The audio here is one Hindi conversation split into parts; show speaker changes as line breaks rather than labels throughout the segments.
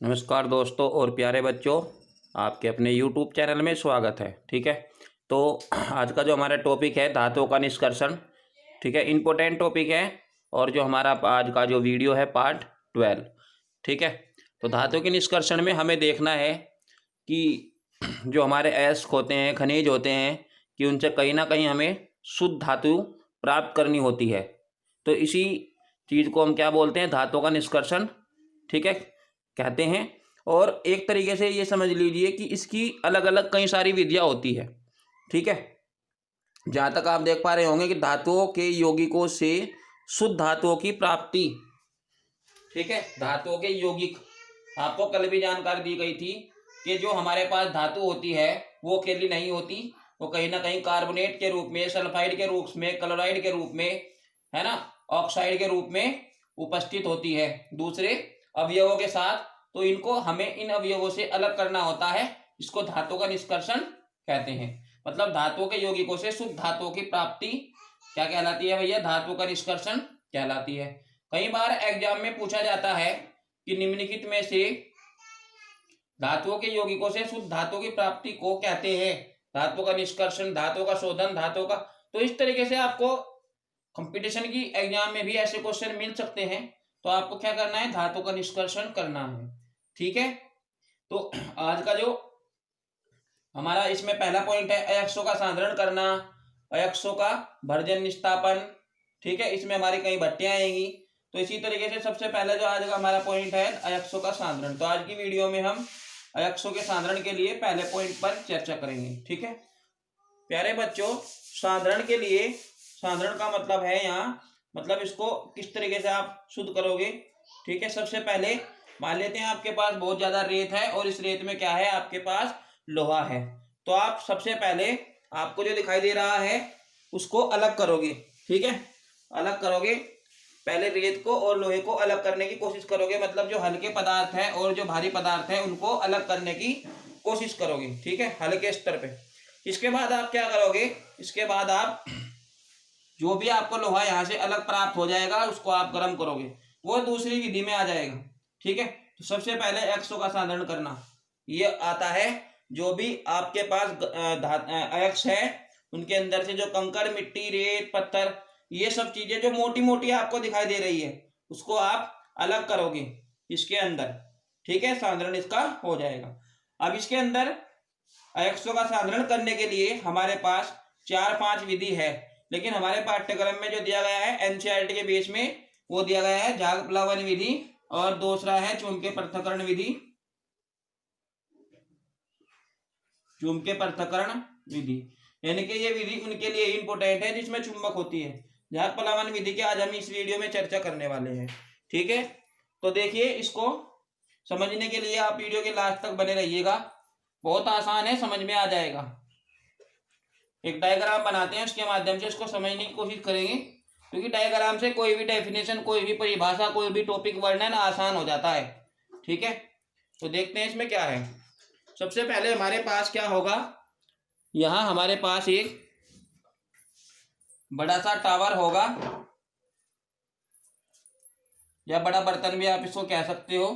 नमस्कार दोस्तों और प्यारे बच्चों, आपके अपने YouTube चैनल में स्वागत है। ठीक है, तो आज का जो हमारा टॉपिक है धातुओं का निष्कर्षण। ठीक है, इम्पोर्टेंट टॉपिक है और जो हमारा आज का जो वीडियो है पार्ट 12। ठीक है, तो धातुओं के निष्कर्षण में हमें देखना है कि जो हमारे अयस्क होते हैं, खनिज होते हैं, कि उनसे कहीं ना कहीं हमें शुद्ध धातु प्राप्त करनी होती है। तो इसी चीज़ को हम क्या बोलते हैं? धातुओं का निष्कर्षण। ठीक है, कहते हैं। और एक तरीके से ये समझ लीजिए कि इसकी अलग अलग कई सारी विधियाँ होती है। ठीक है, जहाँ तक आप देख पा रहे होंगे कि धातुओं के यौगिकों से शुद्ध धातुओं की प्राप्ति। ठीक है, धातुओं के यौगिक, आपको कल भी जानकारी दी गई थी कि जो हमारे पास धातु होती है वो अकेली नहीं होती, वो कहीं ना कहीं कार्बोनेट के रूप में, सल्फाइड के रूप में, क्लोराइड के रूप में, है ना, ऑक्साइड के रूप में उपस्थित होती है दूसरे अवयवों के साथ। तो इनको हमें इन अवयवों से अलग करना होता है। इसको धातु का निष्कर्षण कहते हैं। मतलब धातुओं के यौगिकों से शुद्ध धातुओं की प्राप्ति क्या कहलाती है भैया? धातु का निष्कर्षण कहलाती है। कई बार एग्जाम में पूछा जाता है कि निम्नलिखित में से धातुओं के यौगिकों से शुद्ध धातु की प्राप्ति को कहते हैं धातु का निष्कर्षण, धातु का शोधन, धातु का। तो इस तरीके से आपको कंपटीशन की एग्जाम में भी ऐसे क्वेश्चन मिल सकते हैं। तो आपको क्या करना है? धातु का निष्कर्षण करना है। ठीक है, तो आज का जो हमारा इसमें पहला पॉइंट है अयस्कों का सांद्रण करना, अयस्कों का भर्जन निस्तापन। ठीक है, इसमें हमारी कई भट्टियां आएंगी। तो इसी तरीके से सबसे पहले जो आज का हमारा पॉइंट है अयस्कों का सांद्रण। तो आज की वीडियो में हम अयस्कों के सांद्रण के लिए पहले पॉइंट पर चर्चा करेंगे। ठीक है प्यारे बच्चों, सांद्रण के लिए, सांद्रण का मतलब है यहाँ, मतलब इसको किस तरीके से आप शुद्ध करोगे। ठीक है, सबसे पहले मान लेते हैं आपके पास बहुत ज्यादा रेत है और इस रेत में क्या है? आपके पास लोहा है। तो आप सबसे पहले आपको जो दिखाई दे रहा है उसको अलग करोगे। ठीक है, अलग करोगे, पहले रेत को और लोहे को अलग करने की कोशिश करोगे। मतलब जो हल्के पदार्थ है और जो भारी पदार्थ है उनको अलग करने की कोशिश करोगे। ठीक है, हल्के स्तर पे। इसके बाद आप क्या करोगे? इसके बाद आप जो भी आपको लोहा यहाँ से अलग प्राप्त हो जाएगा उसको आप गर्म करोगे, वो दूसरी विधि में आ जाएगा। ठीक है, तो सबसे पहले अयस्कों का सांद्रण करना ये आता है। जो भी आपके पास अयस्क है उनके अंदर से जो कंकड़, मिट्टी, रेत, पत्थर, ये सब चीजें जो मोटी मोटी आपको दिखाई दे रही है उसको आप अलग करोगे इसके अंदर। ठीक है, सांद्रण इसका हो जाएगा। अब इसके अंदर अयस्कों का सांद्रण करने के लिए हमारे पास 4-5 विधि है, लेकिन हमारे पाठ्यक्रम में जो दिया गया है एनसीईआरटी के बेस में वो दिया गया है झाग प्लावन विधि और दूसरा है चुंबकीय पृथक्करण विधि। चुंबकीय पृथक्करण विधि यानी कि ये विधि उनके लिए इंपोर्टेंट है जिसमें चुंबक होती है। झाग प्लावन विधि की आज हम इस वीडियो में चर्चा करने वाले हैं। ठीक है, तो देखिए, इसको समझने के लिए आप वीडियो के लास्ट तक बने रहिएगा। बहुत आसान है, समझ में आ जाएगा। एक डायग्राम बनाते हैं, उसके माध्यम से इसको समझने की कोशिश करेंगे, क्योंकि डायग्राम से कोई भी डेफिनेशन, कोई भी परिभाषा, कोई भी टॉपिक वर्णन आसान हो जाता है। ठीक है, तो देखते हैं इसमें क्या है। सबसे पहले हमारे पास क्या होगा? यहाँ हमारे पास एक बड़ा सा टावर होगा या बड़ा बर्तन भी आप इसको कह सकते हो,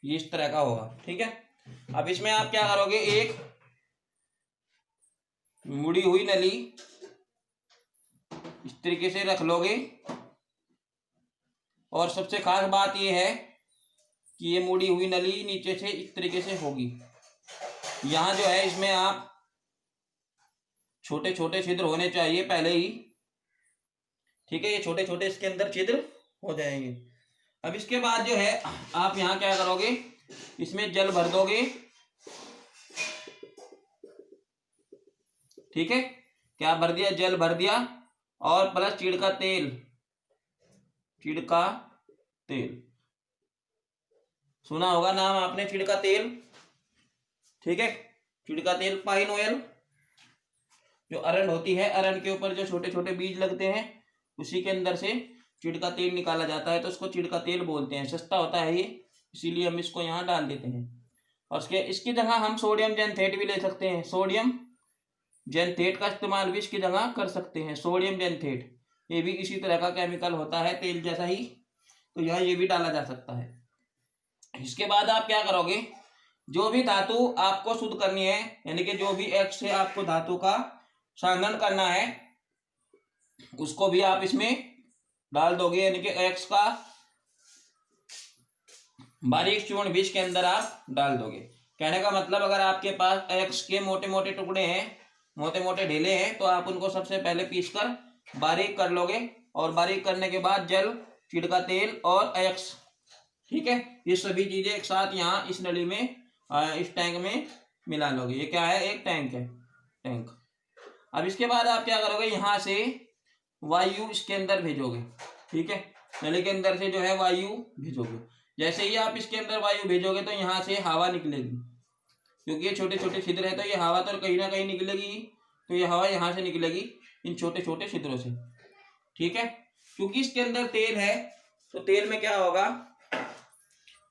ये इस तरह का होगा। ठीक है, अब इसमें आप क्या करोगे? एक मुड़ी हुई नली इस तरीके से रख लोगे। और सबसे खास बात यह है कि ये मुड़ी हुई नली नीचे से इस तरीके से होगी। यहाँ जो है इसमें आप छोटे छोटे छिद्र होने चाहिए पहले ही। ठीक है, ये छोटे छोटे इसके अंदर छिद्र हो जाएंगे। अब इसके बाद जो है आप यहाँ क्या करोगे? इसमें जल भर दोगे। ठीक है, क्या भर दिया? जल भर दिया और प्लस चीड़ का तेल। चीड़ का तेल सुना होगा नाम आपने, चीड़ का तेल। ठीक है, चीड़ का तेल, पाइन ऑयल, जो अरंड होती है, अरंड के ऊपर जो छोटे छोटे बीज लगते हैं उसी के अंदर से चीड़ का तेल निकाला जाता है, तो उसको चीड़ का तेल बोलते हैं। सस्ता होता है ये, इसीलिए हम इसको यहाँ डाल देते हैं। और इसकी जगह हम सोडियम जेनथेट भी ले सकते हैं। सोडियम जेनथेट का इस्तेमाल भी इसकी जगह कर सकते हैं। सोडियम जेनथेट ये भी इसी तरह का केमिकल होता है, तेल जैसा ही। तो यहाँ ये भी डाला जा सकता है। इसके बाद आप क्या करोगे, जो भी धातु आपको शुद्ध करनी है, यानी कि जो भी एक्स से आपको धातु का संघनन करना है, उसको भी आप इसमें डाल दोगे, यानी कि एक्स का बारीक चूर्ण बीज के अंदर आप डाल दोगे। कहने का मतलब, अगर आपके पास एक्स के मोटे मोटे टुकड़े हैं, मोटे मोटे ढेले हैं, तो आप उनको सबसे पहले पीसकर बारीक कर लोगे, और बारीक करने के बाद जल, छिड़का तेल और एक्स, ठीक है, ये सभी चीजें एक साथ यहाँ इस नली में, इस टैंक में मिला लोगे। ये क्या है, एक टैंक है, टैंक। अब इसके बाद आप क्या करोगे, यहाँ से वायु इसके अंदर भेजोगे, ठीक है, नली के अंदर से जो है वायु भेजोगे। जैसे ही आप इसके अंदर वायु भेजोगे तो यहाँ से हवा निकलेगी, क्योंकि ये छोटे छोटे छिद्र है, तो ये हवा तो कहीं ना कहीं निकलेगी, तो ये हवा यहाँ से निकलेगी इन छोटे छोटे छिद्रों से, ठीक है। क्योंकि इसके अंदर तेल है, तो तेल में क्या होगा,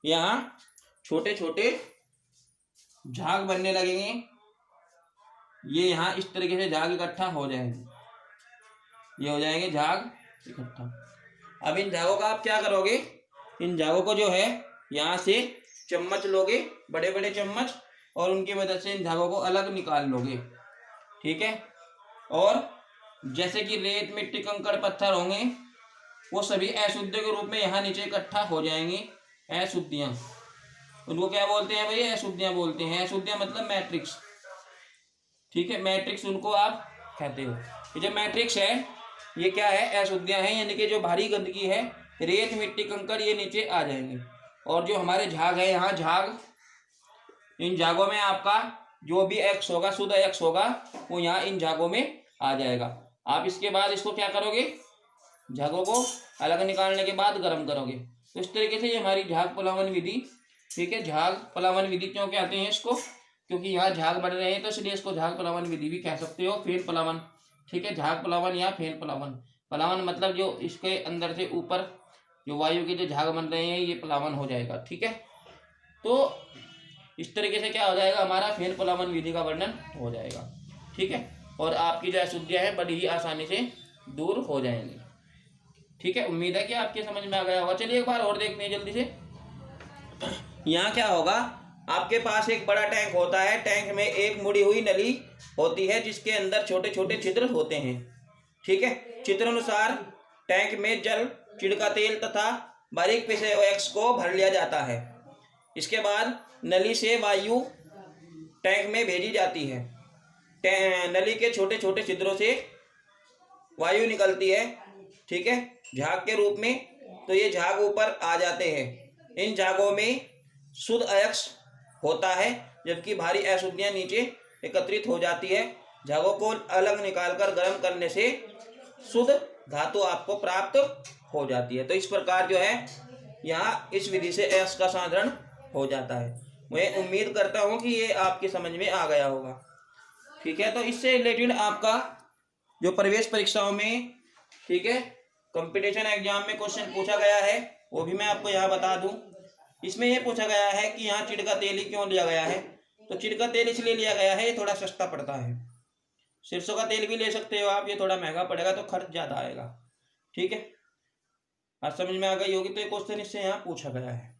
यहाँ छोटे छोटे झाग बनने लगेंगे। ये यहाँ इस तरीके से झाग इकट्ठा हो जाएंगे, ये हो जाएंगे झाग इकट्ठा। अब इन झागों का आप क्या करोगे, इन झागों को जो है यहाँ से चम्मच लोगे, बड़े बड़े चम्मच, और उनकी मदद से इन झागों को अलग निकाल लोगे, ठीक है। और जैसे कि रेत, मिट्टी, कंकड़, पत्थर होंगे, वो सभी अशुद्धियों के रूप में यहाँ नीचे इकट्ठा हो जाएंगे। अशुद्धियाँ, उनको क्या बोलते हैं भाई, अशुद्धियाँ बोलते हैं। अशुद्धियाँ मतलब मैट्रिक्स, ठीक है, मैट्रिक्स उनको आप कहते हो। ये जो मैट्रिक्स है, ये क्या है, अशुद्धियाँ हैं, यानी कि जो भारी गंदगी है, रेत, मिट्टी, कंकड़, ये नीचे आ जाएंगे। और जो हमारे झाग है, यहाँ झाग, इन झागों में आपका जो भी एक्स होगा, शुद्ध एक्स होगा, वो यहाँ इन झागों में आ जाएगा। आप इसके बाद इसको क्या करोगे, झागों को अलग निकालने के बाद गर्म करोगे। तो इस तरीके से ये हमारी झाग पलावन विधि, ठीक है। झाग पलावन विधि क्यों कहते हैं इसको, क्योंकि यहाँ झाग बढ़ रहे हैं, तो इसलिए इसको झाग पलावन विधि भी कह सकते हो, फेन पलावन, ठीक है। झाग पलावन या फेन पलावन, पलावन मतलब जो इसके अंदर से ऊपर जो वायु के जो झाग बन रहे हैं, ये पलावन हो जाएगा, ठीक है। तो इस तरीके से क्या हो जाएगा, हमारा फेन पलावन विधि का वर्णन हो जाएगा, ठीक है। और आपकी जो अशुद्धियाँ है बड़ी ही आसानी से दूर हो जाएंगी, ठीक है। उम्मीद है कि आपके समझ में आ गया होगा। चलिए एक बार और देखते हैं जल्दी से। यहाँ क्या होगा, आपके पास एक बड़ा टैंक होता है, टैंक में एक मुड़ी हुई नली होती है, जिसके अंदर छोटे छोटे छिद्र होते हैं, ठीक है। चित्र अनुसार टैंक में जल, छिड़का तेल तथा बारीक पिसे हुए एक्स को भर लिया जाता है। इसके बाद नली से वायु टैंक में भेजी जाती है। नली के छोटे छोटे छिद्रों से वायु निकलती है, ठीक है, झाग के रूप में। तो ये झाग ऊपर आ जाते हैं। इन झागों में शुद्ध अयस्क होता है, जबकि भारी अशुद्धियाँ नीचे एकत्रित हो जाती है। झागों को अलग निकालकर गर्म करने से शुद्ध धातु आपको प्राप्त हो जाती है। तो इस प्रकार जो है यहाँ इस विधि से अयस्क का साधारण हो जाता है। मैं उम्मीद करता हूँ कि ये आपकी समझ में आ गया होगा, ठीक है। तो इससे रिलेटेड आपका जो प्रवेश परीक्षाओं में, ठीक है, कंपटीशन एग्जाम में क्वेश्चन पूछा गया है, वो भी मैं आपको यहाँ बता दूं। इसमें ये पूछा गया है कि यहाँ चिड़का तेल ही क्यों लिया गया है। तो चिड़का तेल इसलिए लिया गया है, ये थोड़ा सस्ता पड़ता है। सरसों का तेल भी ले सकते हो आप, ये थोड़ा महंगा पड़ेगा, तो खर्च ज़्यादा आएगा, ठीक है। आज समझ में आ गई होगी। तो ये क्वेश्चन इससे यहाँ पूछा गया है,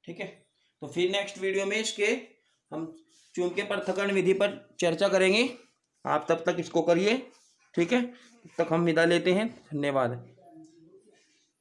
ठीक है। तो फिर नेक्स्ट वीडियो में इसके हम चुंबकीय पृथक्करण विधि पर चर्चा करेंगे। आप तब तक इसको करिए, ठीक है। तब तक हम विदा लेते हैं। धन्यवाद।